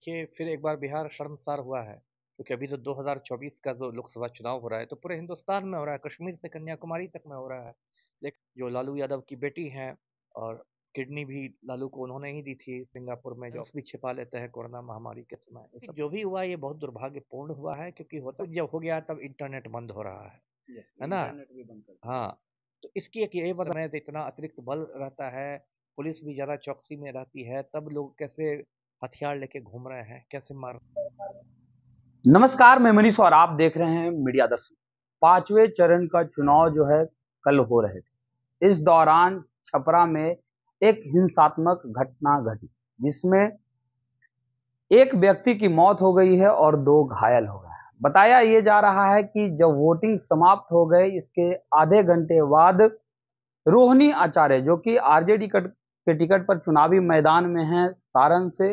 देखिए, फिर एक बार बिहार शर्मसार हुआ है, क्योंकि अभी तो 2024 का जो लोकसभा चुनाव हो रहा है, तो पूरे हिंदुस्तान में हो रहा है, कश्मीर से कन्याकुमारी तक में हो रहा है। लेकिन जो लालू यादव की बेटी हैं और किडनी भी लालू को उन्होंने ही दी थी सिंगापुर में, जो भी छिपा लेते हैं कोरोना महामारी के समय। ये सब जो भी हुआ ये बहुत दुर्भाग्यपूर्ण हुआ है, क्योंकि होता कुछ जब हो गया तब इंटरनेट बंद हो रहा है ना? इंटरनेट भी बंद कर दिया। हाँ, तो इसकी एक यही वजह है, तो इतना अतिरिक्त बल रहता है, पुलिस भी ज़्यादा चौकसी में रहती है, तब लोग कैसे हथियार लेके घूम रहे हैं, कैसे मार। नमस्कार, मैं मनीष और आप देख रहे हैं मीडिया दर्शन। पांचवें चरण का चुनाव जो है कल हो रहे थे। इस दौरान छपरा में एक हिंसात्मक घटना घटी, जिसमें एक व्यक्ति की मौत हो गई है और दो घायल हो गए हैं। बताया ये जा रहा है कि जब वोटिंग समाप्त हो गई, इसके आधे घंटे बाद रोहिणी आचार्य, जो कि आरजेडी के टिकट पर चुनावी मैदान में हैं सारण से,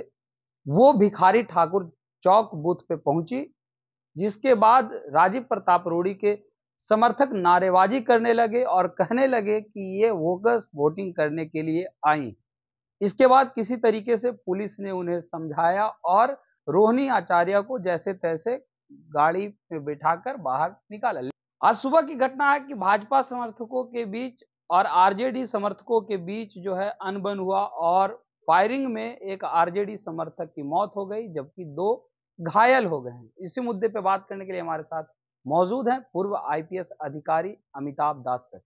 वो भिखारी ठाकुर चौक बूथ पे पहुंची, जिसके बाद राजीव प्रताप रूडी के समर्थक नारेबाजी करने लगे और कहने लगे कि ये वोकस वोटिंग करने के लिए आई। इसके बाद किसी तरीके से पुलिस ने उन्हें समझाया और रोहिणी आचार्य को जैसे तैसे गाड़ी में बिठाकर बाहर निकाला। आज सुबह की घटना है कि भाजपा समर्थकों के बीच और आरजेडी समर्थकों के बीच जो है अनबन हुआ और फायरिंग में एक आरजेडी समर्थक की मौत हो गई, जबकि दो घायल हो गए हैं। इसी मुद्दे पे बात करने के लिए हमारे साथ मौजूद हैं पूर्व आईपीएस अधिकारी अमिताभ दास सर।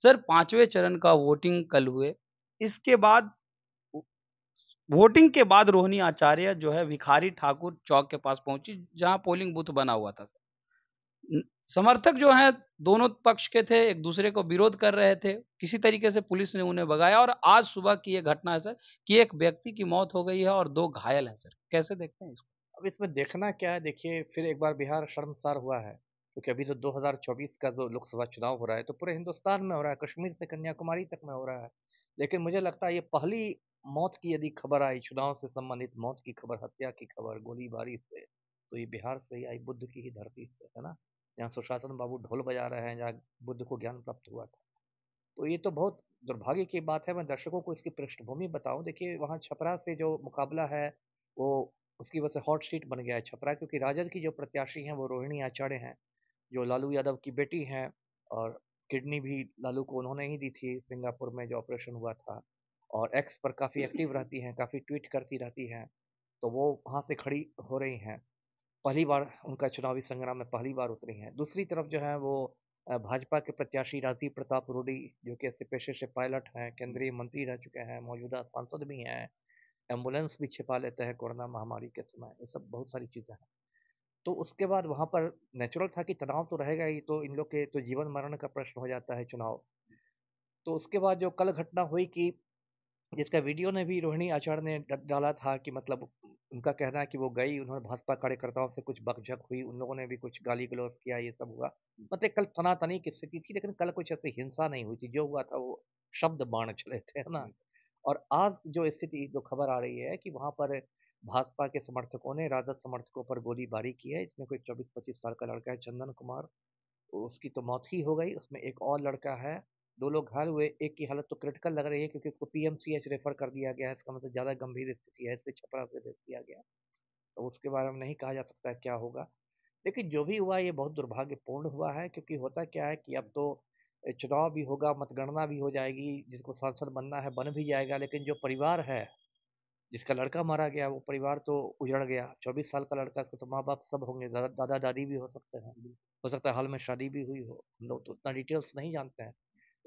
सर, पांचवें चरण का वोटिंग कल हुए, इसके बाद वोटिंग के बाद रोहिणी आचार्य जो है भिखारी ठाकुर चौक के पास पहुंची, जहां पोलिंग बूथ बना हुआ था। न- समर्थक जो हैं दोनों पक्ष के थे, एक दूसरे को विरोध कर रहे थे। किसी तरीके से पुलिस ने उन्हें भगाया और आज सुबह की ये घटना है सर कि एक व्यक्ति की मौत हो गई है और दो घायल हैं। सर, कैसे देखते हैं इसको? अब इसमें देखना क्या है, देखिए, फिर एक बार बिहार शर्मसार हुआ है, क्योंकि अभी तो 2024 का जो लोकसभा चुनाव हो रहा है, तो पूरे हिंदुस्तान में हो रहा है, कश्मीर से कन्याकुमारी तक में हो रहा है। लेकिन मुझे लगता है ये पहली मौत की यदि खबर आई, चुनाव से संबंधित मौत की खबर, हत्या की खबर, गोलीबारी से, तो ये बिहार से ही आई, बुद्ध की ही धरती से, है ना? जहाँ सुशासन बाबू ढोल बजा रहे हैं, जहाँ बुद्ध को ज्ञान प्राप्त हुआ था। तो ये तो बहुत दुर्भाग्य की बात है। मैं दर्शकों को इसकी पृष्ठभूमि बताऊं, देखिए, वहाँ छपरा से जो मुकाबला है, वो उसकी वजह से हॉट सीट बन गया है छपरा, क्योंकि राजद की जो प्रत्याशी हैं वो रोहिणी आचार्य हैं, जो लालू यादव की बेटी हैं, और किडनी भी लालू को उन्होंने ही दी थी सिंगापुर में जो ऑपरेशन हुआ था, और एक्स पर काफ़ी एक्टिव रहती हैं, काफ़ी ट्वीट करती रहती हैं, तो वो वहाँ से खड़ी हो रही हैं। पहली बार उनका चुनावी संग्राम में पहली बार उतरी हैं। दूसरी तरफ जो है वो भाजपा के प्रत्याशी राजीव प्रताप रूडी, जो कि ऐसे पेशे से पायलट हैं, केंद्रीय मंत्री रह चुके हैं, मौजूदा सांसद भी हैं, एम्बुलेंस भी छिपा लेते हैं कोरोना महामारी के समय, ये सब बहुत सारी चीज़ें हैं। तो उसके बाद वहाँ पर नेचुरल था कि तनाव तो रहेगा ही, तो इन लोग के तो जीवन मरण का प्रश्न हो जाता है चुनाव। तो उसके बाद जो कल घटना हुई कि जिसका वीडियो ने भी रोहिणी आचार्य ने डाला था, कि मतलब उनका कहना है कि वो गई, उन्होंने भाजपा कार्यकर्ताओं से कुछ बकझक हुई, उन लोगों ने भी कुछ गाली गलौज किया, ये सब हुआ। मतलब कल तनातनी की स्थिति थी, लेकिन कल कुछ ऐसी हिंसा नहीं हुई थी। जो हुआ था वो शब्द बाण चले थे, है ना? और आज जो स्थिति, जो खबर आ रही है कि वहां पर भाजपा के समर्थकों ने राजद समर्थकों पर गोलीबारी की है। इसमें कोई 24-25 साल का लड़का है, चंदन कुमार, उसकी तो मौत ही हो गई। उसमें एक और लड़का है, दो लोग घायल हुए। एक की हालत तो क्रिटिकल लग रही है, क्योंकि उसको पीएमसीएच रेफर कर दिया गया है। इसका मतलब ज़्यादा गंभीर स्थिति है, इसलिए छपरा से भेज दिया गया। तो उसके बारे में नहीं कहा जा सकता है क्या होगा। लेकिन जो भी हुआ ये बहुत दुर्भाग्यपूर्ण हुआ है, क्योंकि होता क्या है कि अब तो चुनाव भी होगा, मतगणना भी हो जाएगी, जिसको सांसद बनना है बन भी जाएगा, लेकिन जो परिवार है जिसका लड़का मारा गया, वो परिवार तो उजड़ गया। 24 साल का लड़का, उसके तो माँ बाप सब होंगे, दादा दादी भी हो सकते हैं, हो सकता है हाल में शादी भी हुई हो, हम लोग तो उतना डिटेल्स नहीं जानते हैं।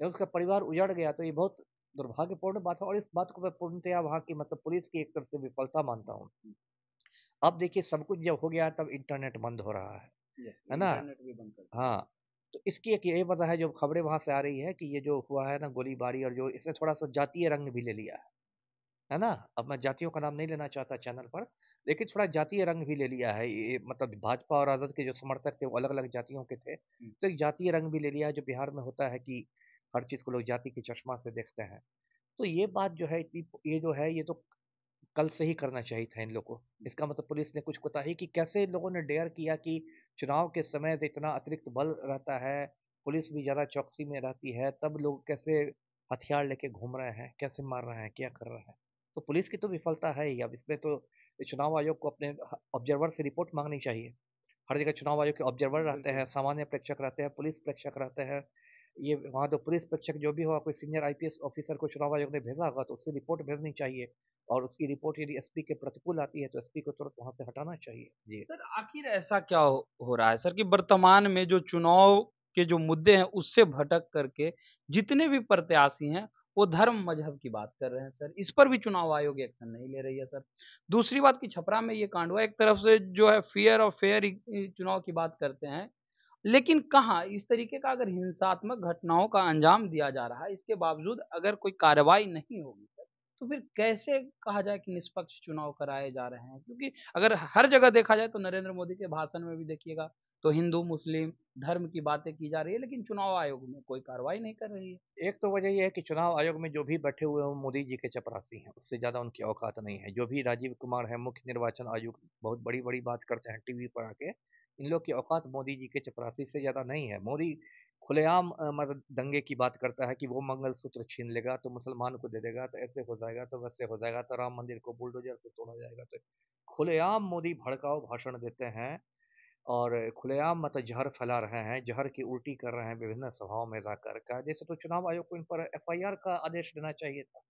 जब उसका परिवार उजड़ गया तो ये बहुत दुर्भाग्यपूर्ण बात है, और इस बात को मैं पूर्णतया वहाँ की मतलब पुलिस की एक तरफ से विफलता मानता हूँ। अब देखिए, सब कुछ जब हो गया तब इंटरनेट बंद हो रहा है ना? इंटरनेट भी बंद कर दिया। हाँ, तो इसकी एक यही वजह है, जो खबरें वहां से आ रही है कि ये जो हुआ है ना गोलीबारी, और जो इसने थोड़ा सा जातीय रंग भी ले लिया है ना? अब मैं जातियों का नाम नहीं लेना चाहता चैनल पर, लेकिन थोड़ा जातीय रंग भी ले लिया है ये, मतलब भाजपा और राजद के जो समर्थक थे वो अलग-अलग जातियों के थे। तो एक जातीय रंग भी ले लिया है, जो बिहार में होता है कि हर चीज़ को लोग जाति के चश्मा से देखते हैं। तो ये बात जो है इतनी, ये जो है ये तो कल से ही करना चाहिए था इन लोगों को। इसका मतलब पुलिस ने कुछ कोताही की, कैसे इन लोगों ने डेयर किया कि चुनाव के समय तो इतना अतिरिक्त बल रहता है, पुलिस भी ज़्यादा चौकसी में रहती है, तब लोग कैसे हथियार लेके घूम रहे हैं, कैसे मार रहे हैं, क्या कर रहे हैं? तो पुलिस की तो विफलता है ही। अब इसमें तो ये चुनाव आयोग को अपने ऑब्जर्वर से रिपोर्ट मांगनी चाहिए। हर जगह चुनाव आयोग के ऑब्जर्वर रहते हैं, सामान्य प्रेक्षक रहते हैं, पुलिस प्रेक्षक रहते हैं। ये वहाँ तो पुलिस प्रेक्षक जो भी होगा, कोई सीनियर आईपीएस ऑफिसर को चुनाव आयोग ने भेजा होगा तो उससे रिपोर्ट भेजनी चाहिए, और उसकी रिपोर्ट यदि एसपी के प्रतिकूल आती है तो एसपी को तुरंत वहाँ से हटाना चाहिए। जी। सर आखिर ऐसा क्या हो रहा है सर कि वर्तमान में जो चुनाव के जो मुद्दे हैं उससे भटक करके जितने भी प्रत्याशी हैं वो धर्म मजहब की बात कर रहे हैं सर। इस पर भी चुनाव आयोग एक्शन नहीं ले रही है सर। दूसरी बात कि छपरा में ये कांड हुआ, एक तरफ से जो है फेयर और फेयर चुनाव की बात करते हैं, लेकिन कहाँ इस तरीके का अगर हिंसात्मक घटनाओं का अंजाम दिया जा रहा है, इसके बावजूद अगर कोई कार्रवाई नहीं होगी सर, तो फिर कैसे कहा जाए कि निष्पक्ष चुनाव कराए जा रहे हैं? क्योंकि अगर हर जगह देखा जाए तो नरेंद्र मोदी के भाषण में भी देखिएगा तो हिंदू, मुस्लिम, धर्म की बातें की जा रही है, लेकिन चुनाव आयोग में कोई कार्रवाई नहीं कर रही है। एक तो वजह ये है कि चुनाव आयोग में जो भी बैठे हुए हैं वो मोदी जी के चपरासी हैं, उससे ज़्यादा उनकी औकात नहीं है। जो भी राजीव कुमार है, मुख्य निर्वाचन आयुक्त, बहुत बड़ी-बड़ी बात करते हैं टीवी पर आके। इन लोग की औकात मोदी जी के चपरासी से ज़्यादा नहीं है। मोदी खुलेआम मतलब दंगे की बात करता है कि वो मंगलसूत्र छीन लेगा तो मुसलमान को दे देगा, तो ऐसे हो जाएगा, तो वैसे हो जाएगा, तो राम मंदिर को बुलडोजर से तोड़ा जाएगा। तो खुलेआम मोदी भड़काऊ भाषण देते हैं और खुलेआम मतलब ज़हर फैला रहे हैं, ज़हर की उल्टी कर रहे हैं विभिन्न सभाओं में जाकर। कायदे से तो चुनाव आयोग को इन पर एफआईआर का आदेश देना चाहिए था।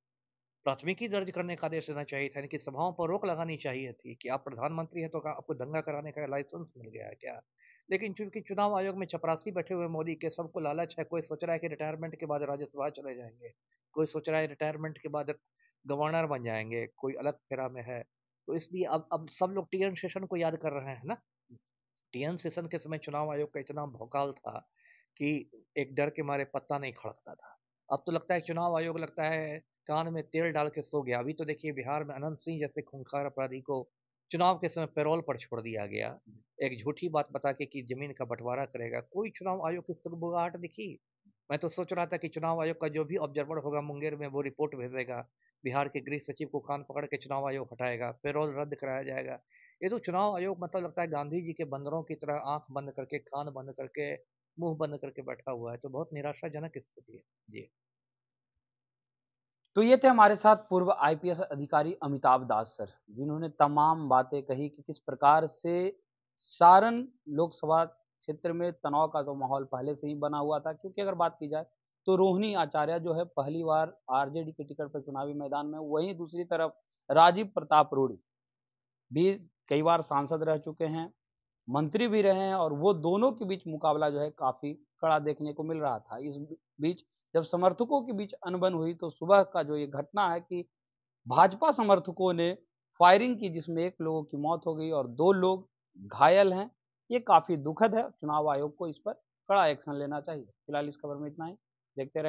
प्राथमिकी दर्ज करने का आदेश देना चाहिए था, इनकी सभाओं पर रोक लगानी चाहिए थी कि आप प्रधानमंत्री हैं तो क्या आपको दंगा कराने का लाइसेंस मिल गया है क्या? लेकिन चूँकि चुनाव आयोग में चपरासी बैठे हुए मोदी के, सबको लालच है, कोई सोच रहा है कि रिटायरमेंट के बाद राज्यसभा चले जाएँगे, कोई सोच रहा है रिटायरमेंट के बाद गवर्नर बन जाएँगे, कोई अलग फेरा में है। तो इसलिए अब सब लोग टीएन शेषन को याद कर रहे हैं ना। टीएन सेशन के समय चुनाव आयोग का इतना भौकाल था कि एक डर के मारे पत्ता नहीं खड़कता था। अब तो लगता है चुनाव आयोग लगता है कान में तेल डाल के सो गया। अभी तो देखिए बिहार में अनंत सिंह जैसे खूंखार अपराधी को चुनाव के समय पैरोल पर छोड़ दिया गया। एक झूठी बात बता के कि जमीन का बंटवारा करेगा। कोई चुनाव आयोग की सुगबुगाहट दिखी? मैं तो सोच रहा था कि चुनाव आयोग का जो भी ऑब्जर्वर होगा मुंगेर में वो रिपोर्ट भेजेगा। बिहार के गृह सचिव को कान पकड़ के चुनाव आयोग हटाएगा, पैरोल रद्द कराया जाएगा। ये तो चुनाव आयोग मतलब लगता है गांधी जी के बंदरों की तरह आंख बंद करके, कान बंद करके, मुंह बंद करके बैठा हुआ है। तो बहुत निराशाजनक स्थिति है। जी। तो ये थे हमारे साथ पूर्व आईपीएस अधिकारी अमिताभ दास सर, जिन्होंने तमाम बातें कही कि किस प्रकार से सारण लोकसभा क्षेत्र में तनाव का तो माहौल पहले से ही बना हुआ था। क्योंकि अगर बात की जाए तो रोहिणी आचार्य जो है पहली बार आरजेडी के टिकट पर चुनावी मैदान में, वहीं दूसरी तरफ राजीव प्रताप रूडी भी कई बार सांसद रह चुके हैं, मंत्री भी रहे हैं, और वो दोनों के बीच मुकाबला जो है काफ़ी कड़ा देखने को मिल रहा था। इस बीच जब समर्थकों के बीच अनबन हुई तो सुबह का जो ये घटना है कि भाजपा समर्थकों ने फायरिंग की, जिसमें 1 लोगों की मौत हो गई और 2 लोग घायल हैं। ये काफ़ी दुखद है। चुनाव आयोग को इस पर कड़ा एक्शन लेना चाहिए। फिलहाल इस खबर में इतना ही। देखते रहें।